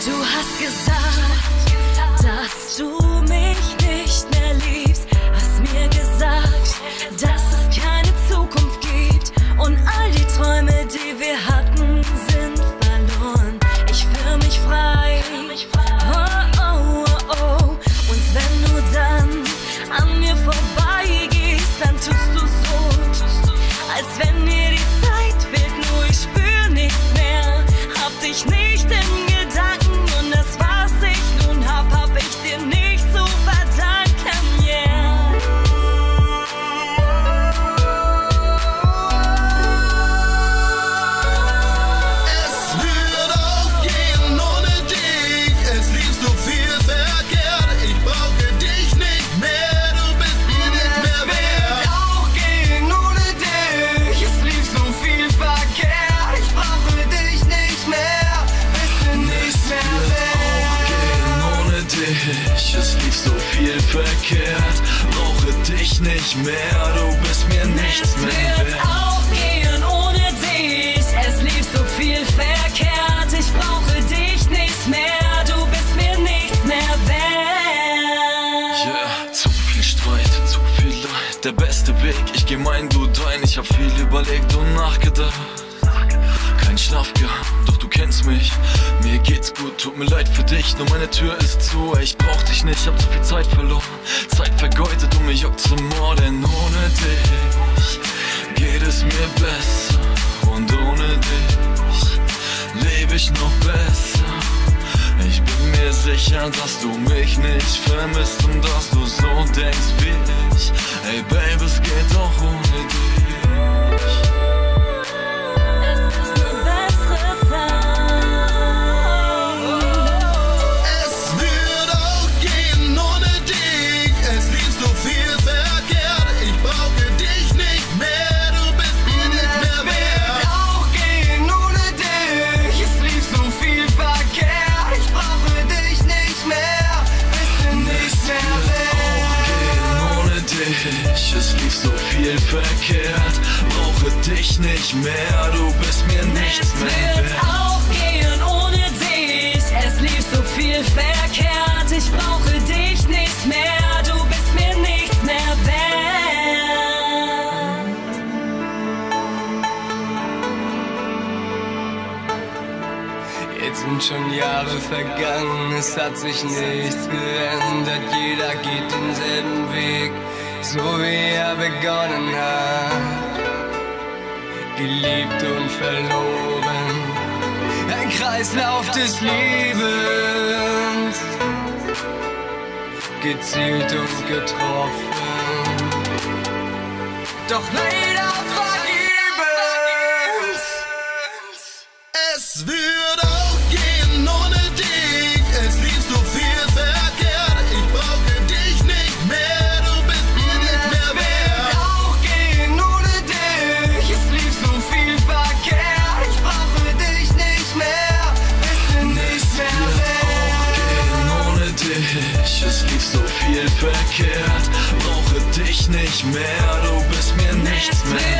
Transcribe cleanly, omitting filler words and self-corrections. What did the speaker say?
Du hast gesagt, dass du mich nicht mehr liebst. Hast mir gesagt, dass es keine Zukunft gibt. Und all die Träume, die wir hatten, sind verloren. Ich fühle mich frei. Oh, oh, oh, oh. Und wenn du dann an mir vorbeigehst, dann tust du so, als wenn dir die Zeit fehlt. Nur ich spür nichts mehr, hab dich nicht in Gedanken. Und das, was ich nun hab ich dir nicht zu verdanken, yeah. Es wird auch gehen ohne dich. Es lief so viel verkehrt. Ich brauche dich nicht mehr. Du bist mir nicht mehr wert. Es wird auch gehen ohne dich. Es lief so viel verkehrt. Ich brauche dich nicht mehr. Bist mir nicht mehr wert. Es lief so viel verkehrt, brauche dich nicht mehr, du bist mir nichts mehr Es wird wert. auch gehen ohne dich. Es lief so viel verkehrt. Ich brauche dich nicht mehr. Du bist mir nichts mehr wert. Yeah, zu viel Streit, zu viel Leid, der beste Weg, ich geh mein, du dein. Ich hab viel überlegt und nachgedacht, kein Schlaf gehabt, doch du kennst mich. Mir geht's gut, tut mir leid für dich, nur meine Tür ist zu. Ich brauch dich nicht, hab zu viel Zeit verloren, Zeit vergeudet und mich juckt zum Moor. Denn ohne dich geht es mir besser und ohne dich lebe ich noch besser. Ich bin mir sicher, dass du mich nicht vermisst und dass du so denkst wie ich. Ey Babe, es geht auch ohne dich. Es ist eine bessere Zeit. Es wird auch gehen ohne dich. Es lief so viel verkehrt. Ich brauche dich nicht mehr. Du bist mir nicht mehr Es wird wert. auch gehen ohne dich. Es lief so viel verkehrt. Ich brauche dich nicht mehr. Bist mir nicht mehr wert. Ohne dich, es lief so viel verkehrt, brauche dich nicht mehr, du bist mir nichts Es mehr wird wert. auch gehen ohne dich. Es lief so viel verkehrt. Ich brauche dich nicht mehr. Du bist mir nichts mehr wert. Jetzt sind schon Jahre vergangen, es hat sich nichts geändert. Jeder geht denselben Weg, so wie er begonnen hat. Geliebt und verloren, ein Kreislauf des Lebens. Gezielt und getroffen, doch leider vergebens. Es wird auch gehen ohne dich. Es lief so viel verkehrt. Ich brauche dich nicht mehr. Du bist mir nicht mehr wert. Auch gehen ohne dich. Es lief so viel verkehrt. Ich brauche dich nicht mehr. Bist mir nicht mehr wert. Ohne dich, es lief so viel verkehrt, brauche dich nicht mehr, du bist mir nichts mehr